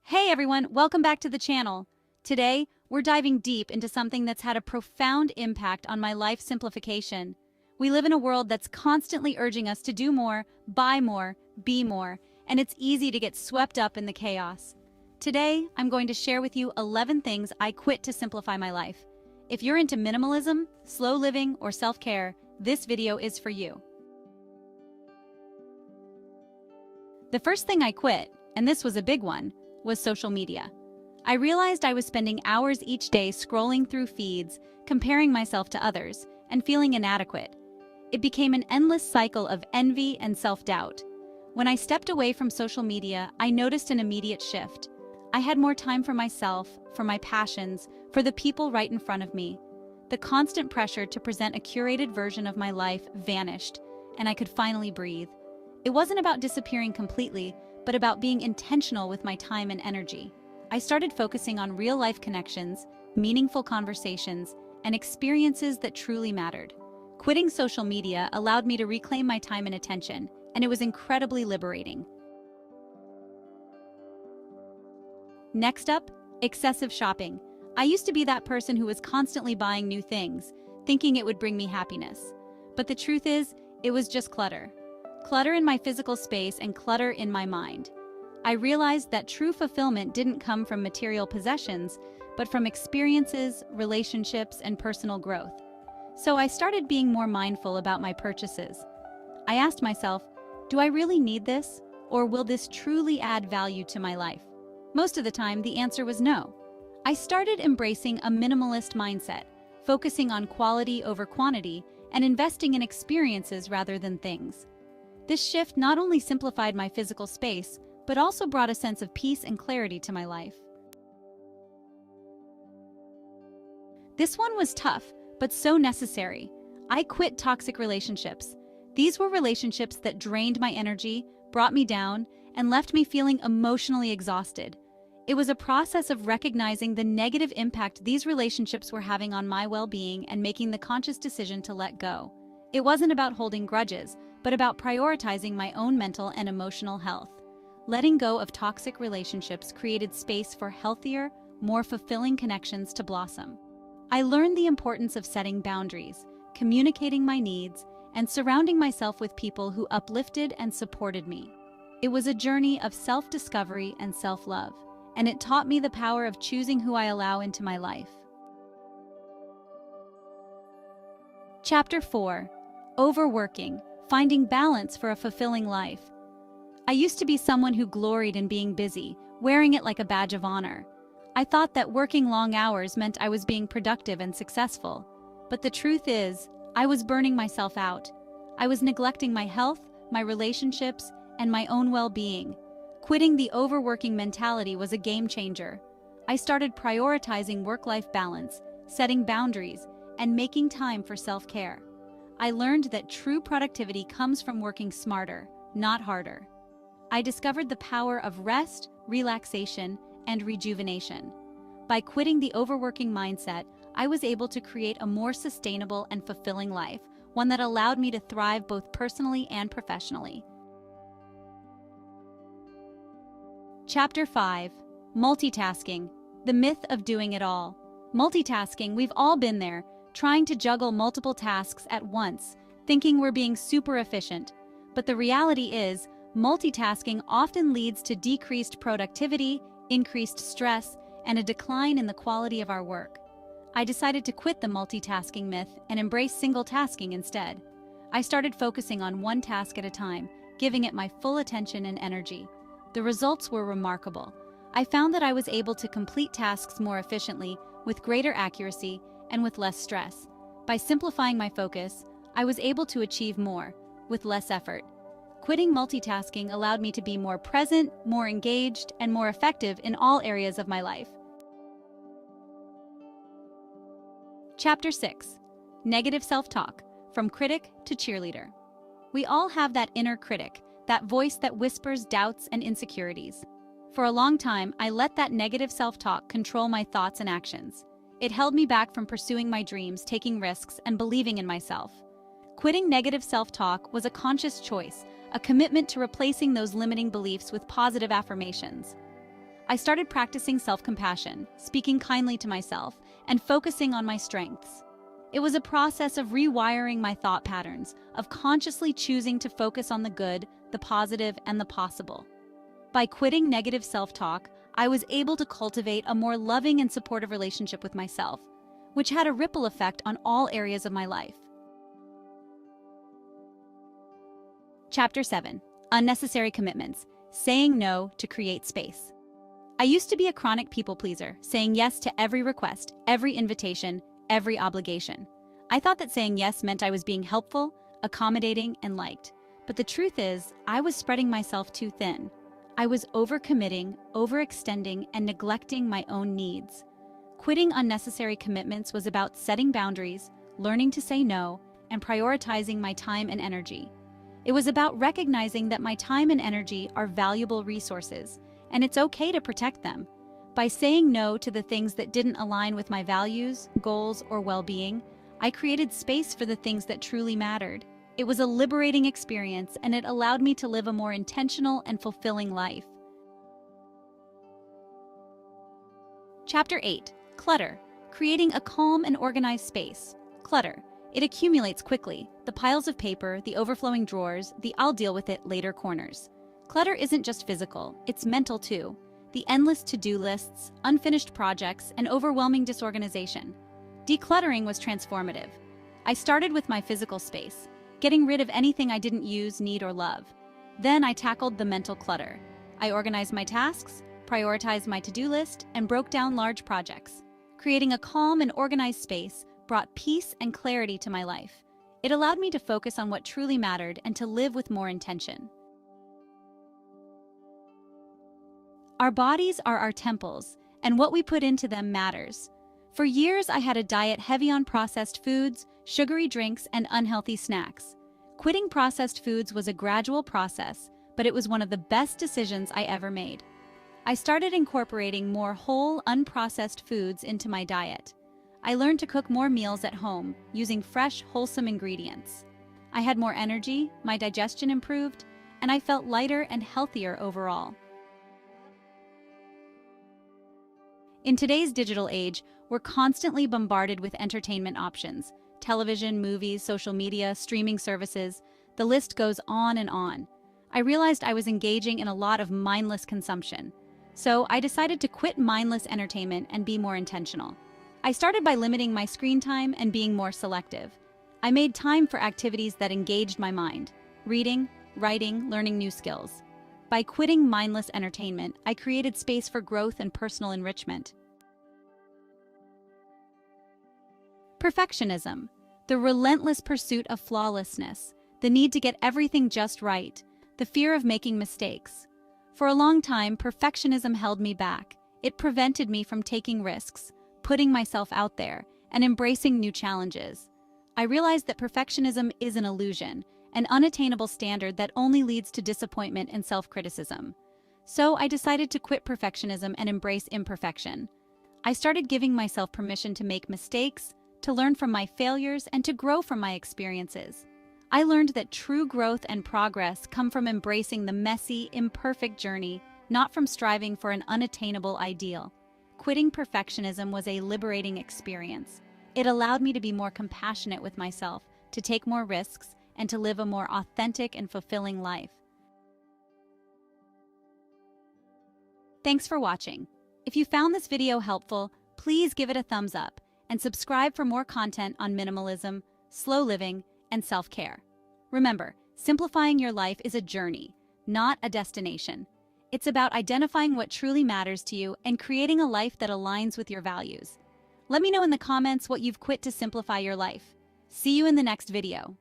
Hey everyone, welcome back to the channel. Today, we're diving deep into something that's had a profound impact on my life: simplification. We live in a world that's constantly urging us to do more, buy more, be more, and it's easy to get swept up in the chaos. Today, I'm going to share with you 11 things I quit to simplify my life. If you're into minimalism, slow living, or self-care, this video is for you. The first thing I quit, and this was a big one, was social media. I realized I was spending hours each day scrolling through feeds, comparing myself to others, and feeling inadequate. It became an endless cycle of envy and self-doubt. When I stepped away from social media, I noticed an immediate shift. I had more time for myself, for my passions, for the people right in front of me. The constant pressure to present a curated version of my life vanished, and I could finally breathe. It wasn't about disappearing completely, but about being intentional with my time and energy. I started focusing on real-life connections, meaningful conversations, and experiences that truly mattered. Quitting social media allowed me to reclaim my time and attention, and it was incredibly liberating. Next up, excessive shopping. I used to be that person who was constantly buying new things, thinking it would bring me happiness. But the truth is, it was just clutter. Clutter in my physical space and clutter in my mind. I realized that true fulfillment didn't come from material possessions, but from experiences, relationships, and personal growth. So I started being more mindful about my purchases. I asked myself, do I really need this? Or will this truly add value to my life? Most of the time, the answer was no. I started embracing a minimalist mindset, focusing on quality over quantity, and investing in experiences rather than things. This shift not only simplified my physical space, but also brought a sense of peace and clarity to my life. This one was tough, but so necessary. I quit toxic relationships. These were relationships that drained my energy, brought me down, and left me feeling emotionally exhausted. It was a process of recognizing the negative impact these relationships were having on my well-being and making the conscious decision to let go. It wasn't about holding grudges, but about prioritizing my own mental and emotional health. Letting go of toxic relationships created space for healthier, more fulfilling connections to blossom. I learned the importance of setting boundaries, communicating my needs, and surrounding myself with people who uplifted and supported me. It was a journey of self-discovery and self-love, and it taught me the power of choosing who I allow into my life. Chapter 4: Overworking. Finding balance for a fulfilling life. I used to be someone who gloried in being busy, wearing it like a badge of honor. I thought that working long hours meant I was being productive and successful. But the truth is, I was burning myself out. I was neglecting my health, my relationships, and my own well-being. Quitting the overworking mentality was a game changer. I started prioritizing work-life balance, setting boundaries, and making time for self-care. I learned that true productivity comes from working smarter, not harder. I discovered the power of rest, relaxation, and rejuvenation. By quitting the overworking mindset, I was able to create a more sustainable and fulfilling life, one that allowed me to thrive both personally and professionally. Chapter 5: Multitasking. The myth of doing it all. Multitasking, we've all been there, trying to juggle multiple tasks at once, thinking we're being super efficient. But the reality is, multitasking often leads to decreased productivity, increased stress, and a decline in the quality of our work. I decided to quit the multitasking myth and embrace single-tasking instead. I started focusing on one task at a time, giving it my full attention and energy. The results were remarkable. I found that I was able to complete tasks more efficiently, with greater accuracy, and with less stress. By simplifying my focus, I was able to achieve more, with less effort. Quitting multitasking allowed me to be more present, more engaged, and more effective in all areas of my life. Chapter 6: Negative self-talk. From Critic to Cheerleader. We all have that inner critic, that voice that whispers doubts and insecurities. For a long time, I let that negative self-talk control my thoughts and actions. It held me back from pursuing my dreams, taking risks, and believing in myself. Quitting negative self-talk was a conscious choice, a commitment to replacing those limiting beliefs with positive affirmations. I started practicing self-compassion, speaking kindly to myself, and focusing on my strengths. It was a process of rewiring my thought patterns, of consciously choosing to focus on the good, the positive, and the possible. By quitting negative self-talk, I was able to cultivate a more loving and supportive relationship with myself, which had a ripple effect on all areas of my life. Chapter 7. Unnecessary Commitments. Saying no to create space. I used to be a chronic people pleaser, saying yes to every request, every invitation, every obligation. I thought that saying yes meant I was being helpful, accommodating, and liked. But the truth is, I was spreading myself too thin. I was overcommitting, overextending, and neglecting my own needs. Quitting unnecessary commitments was about setting boundaries, learning to say no, and prioritizing my time and energy. It was about recognizing that my time and energy are valuable resources, and it's okay to protect them. By saying no to the things that didn't align with my values, goals, or well-being, I created space for the things that truly mattered. It was a liberating experience, and it allowed me to live a more intentional and fulfilling life. Chapter 8. Clutter. Creating a calm and organized space. Clutter. It accumulates quickly. The piles of paper, the overflowing drawers, the "I'll deal with it later" corners. Clutter isn't just physical, it's mental too. The endless to-do lists, unfinished projects, and overwhelming disorganization. Decluttering was transformative. I started with my physical space, getting rid of anything I didn't use, need, or love. Then I tackled the mental clutter. I organized my tasks, prioritized my to-do list, and broke down large projects. Creating a calm and organized space brought peace and clarity to my life. It allowed me to focus on what truly mattered and to live with more intention. Our bodies are our temples, and what we put into them matters. For years, I had a diet heavy on processed foods, sugary drinks, and unhealthy snacks. Quitting processed foods was a gradual process, but it was one of the best decisions I ever made. I started incorporating more whole, unprocessed foods into my diet. I learned to cook more meals at home, using fresh, wholesome ingredients. I had more energy, my digestion improved, and I felt lighter and healthier overall. In today's digital age, we're constantly bombarded with entertainment options. Television, movies, social media, streaming services, the list goes on and on. I realized I was engaging in a lot of mindless consumption. So I decided to quit mindless entertainment and be more intentional. I started by limiting my screen time and being more selective. I made time for activities that engaged my mind: reading, writing, learning new skills. By quitting mindless entertainment, I created space for growth and personal enrichment. Perfectionism. The relentless pursuit of flawlessness, the need to get everything just right, the fear of making mistakes. For a long time, perfectionism held me back. It prevented me from taking risks, putting myself out there, and embracing new challenges. I realized that perfectionism is an illusion, an unattainable standard that only leads to disappointment and self-criticism. So I decided to quit perfectionism and embrace imperfection. I started giving myself permission to make mistakes, to learn from my failures, and to grow from my experiences. I learned that true growth and progress come from embracing the messy, imperfect journey, not from striving for an unattainable ideal. Quitting perfectionism was a liberating experience. It allowed me to be more compassionate with myself, to take more risks, and to live a more authentic and fulfilling life. Thanks for watching. If you found this video helpful, please give it a thumbs up and subscribe for more content on minimalism, slow living, and self-care. Remember, simplifying your life is a journey, not a destination. It's about identifying what truly matters to you and creating a life that aligns with your values. Let me know in the comments what you've quit to simplify your life. See you in the next video.